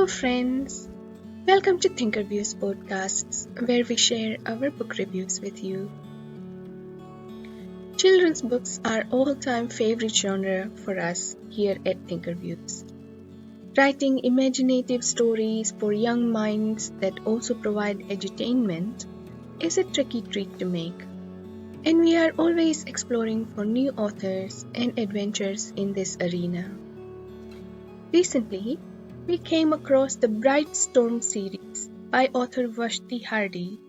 Hello, friends. Welcome to ThinkerViews podcasts, where we share our book reviews with you. Children's books are all-time favorite genre for us here at ThinkerViews. Writing imaginative stories for young minds that also provide edutainment is a tricky treat to make, and we are always exploring for new authors and adventures in this arena. Recently, we came across the Brightstorm series by author Vashti Hardy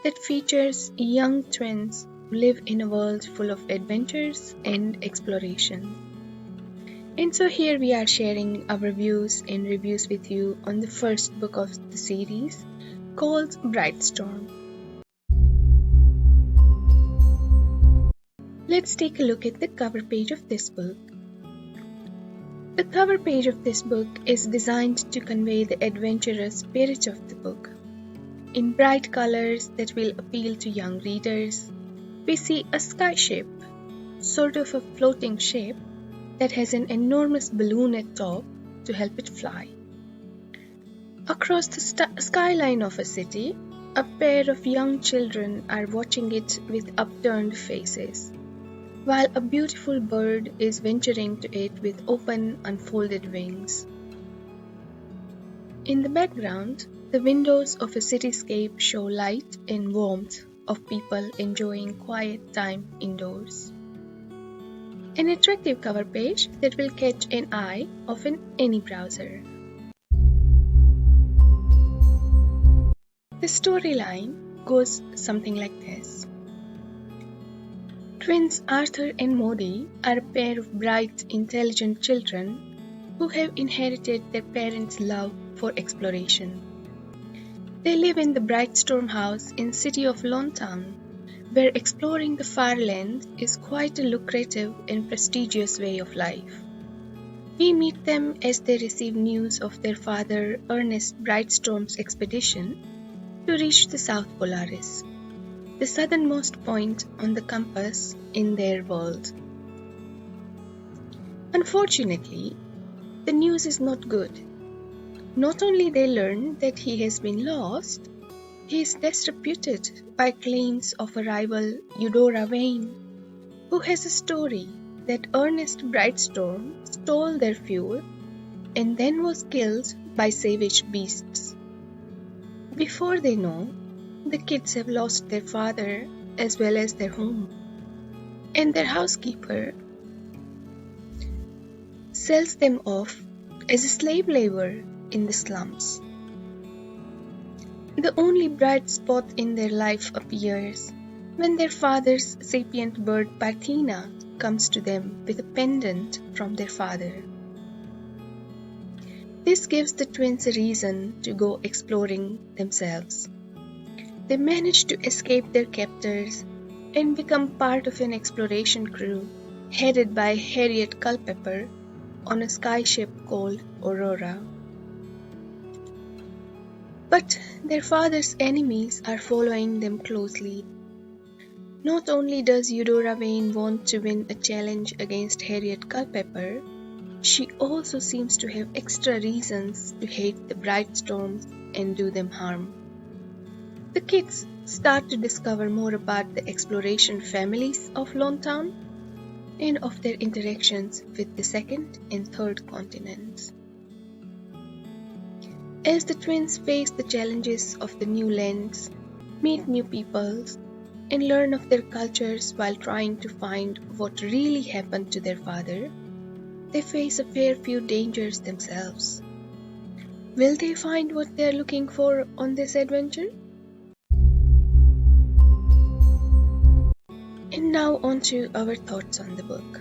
that features young twins who live in a world full of adventures and exploration. And so here we are sharing our views and reviews with you on the first book of the series called Brightstorm. Let's take a look at the cover page of this book. The cover page of this book is designed to convey the adventurous spirit of the book. In bright colors that will appeal to young readers, we see a skyship, sort of a floating ship that has an enormous balloon at top to help it fly. Across the skyline of a city, a pair of young children are watching it with upturned faces, while a beautiful bird is venturing to it with open, unfolded wings. In the background, the windows of a cityscape show light and warmth of people enjoying quiet time indoors. An attractive cover page that will catch an eye of any browser. The storyline goes something like this. Twins Arthur and Modi are a pair of bright, intelligent children who have inherited their parents' love for exploration. They live in the Brightstorm house in city of Lontown, where exploring the far land is quite a lucrative and prestigious way of life. We meet them as they receive news of their father Ernest Brightstorm's expedition to reach the South Polaris, the southernmost point on the compass in their world. Unfortunately, the news is not good. Not only they learn that he has been lost, he is disreputed by claims of a rival Eudora Vane, who has a story that Ernest Brightstorm stole their fuel and then was killed by savage beasts. Before they know, the kids have lost their father as well as their home, and their housekeeper sells them off as a slave labor in the slums. The only bright spot in their life appears when their father's sapient bird Parthena comes to them with a pendant from their father. This gives the twins a reason to go exploring themselves. They manage to escape their captors and become part of an exploration crew headed by Harriet Culpepper on a skyship called Aurora. But their father's enemies are following them closely. Not only does Eudora Vane want to win a challenge against Harriet Culpepper, she also seems to have extra reasons to hate the Brightstorms and do them harm. The kids start to discover more about the exploration families of Lontown and of their interactions with the second and third continents. As the twins face the challenges of the new lands, meet new peoples, and learn of their cultures while trying to find what really happened to their father, they face a fair few dangers themselves. Will they find what they are looking for on this adventure? And now on to our thoughts on the book.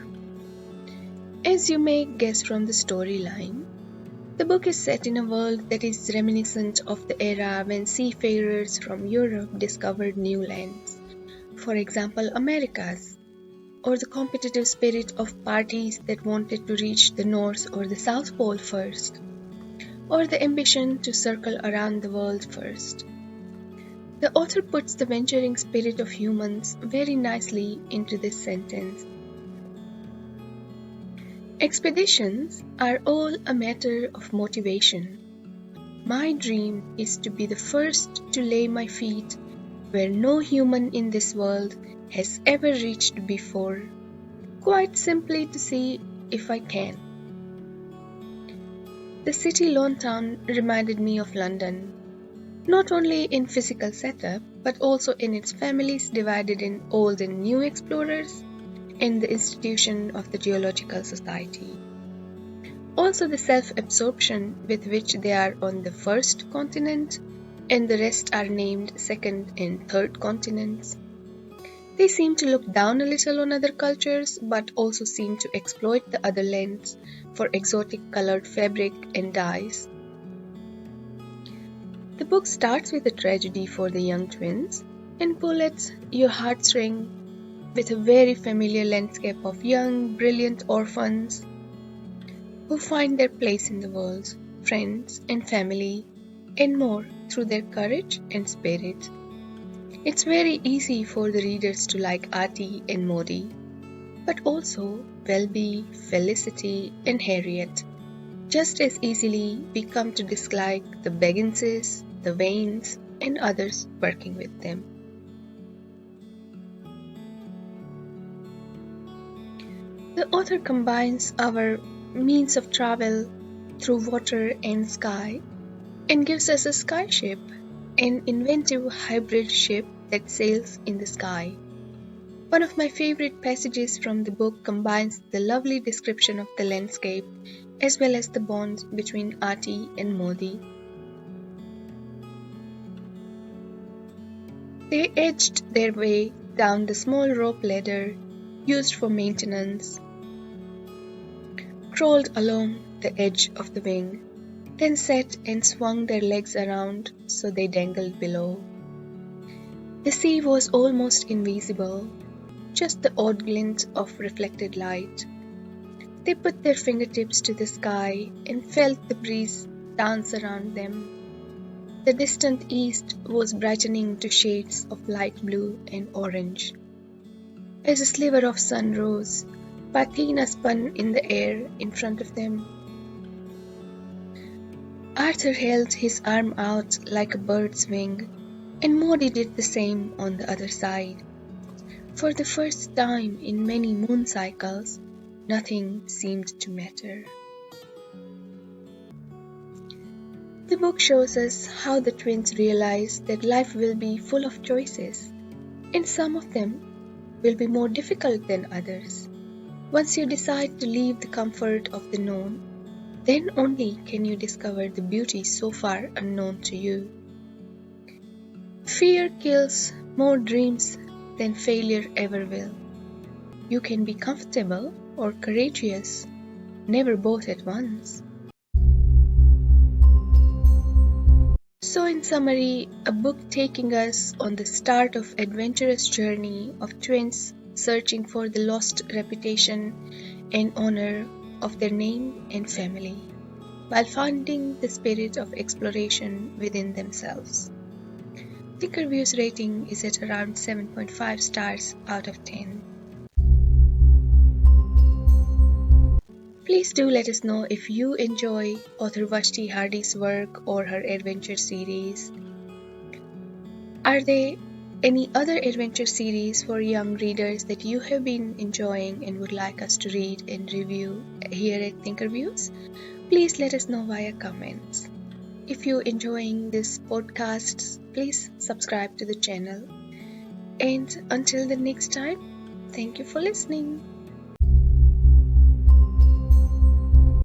As you may guess from the storyline, the book is set in a world that is reminiscent of the era when seafarers from Europe discovered new lands, for example Americas, or the competitive spirit of parties that wanted to reach the North or the South Pole first, or the ambition to circle around the world first. The author puts the venturing spirit of humans very nicely into this sentence. Expeditions are all a matter of motivation. My dream is to be the first to lay my feet where no human in this world has ever reached before, quite simply to see if I can. The city Lone Town reminded me of London, not only in physical setup, but also in its families divided in old and new explorers, and the institution of the Geological Society. Also the self-absorption with which they are on the first continent, and the rest are named second and third continents. They seem to look down a little on other cultures, but also seem to exploit the other lands for exotic colored fabric and dyes. The book starts with a tragedy for the young twins and pulls your heartstring with a very familiar landscape of young, brilliant orphans who find their place in the world, friends and family, and more through their courage and spirit. It's very easy for the readers to like Artie and Maudie, but also Welby, Felicity, and Harriet. Just as easily we come to dislike the Bagginses, the Vanes, and others working with them. The author combines our means of travel through water and sky and gives us a skyship, an inventive hybrid ship that sails in the sky. One of my favorite passages from the book combines the lovely description of the landscape as well as the bonds between Artie and Maudie. They edged their way down the small rope ladder used for maintenance, crawled along the edge of the wing, then sat and swung their legs around so they dangled below. The sea was almost invisible, just the odd glint of reflected light. They put their fingertips to the sky and felt the breeze dance around them. The distant east was brightening to shades of light blue and orange. As a sliver of sun rose, Pathina spun in the air in front of them. Arthur held his arm out like a bird's wing, and Maudie did the same on the other side. For the first time in many moon cycles, nothing seemed to matter. The book shows us how the twins realize that life will be full of choices, and some of them will be more difficult than others. Once you decide to leave the comfort of the known, then only can you discover the beauty so far unknown to you. Fear kills more dreams than failure ever will. You can be comfortable or courageous, never both at once. So in summary, a book taking us on the start of adventurous journey of twins searching for the lost reputation and honor of their name and family, while finding the spirit of exploration within themselves. ThinkerViews rating is at around 7.5 stars out of 10. Please do let us know if you enjoy author Vashti Hardy's work or her adventure series. Are there any other adventure series for young readers that you have been enjoying and would like us to read and review here at ThinkerViews? Please let us know via comments. If you're enjoying this podcast, please subscribe to the channel. And until the next time, thank you for listening.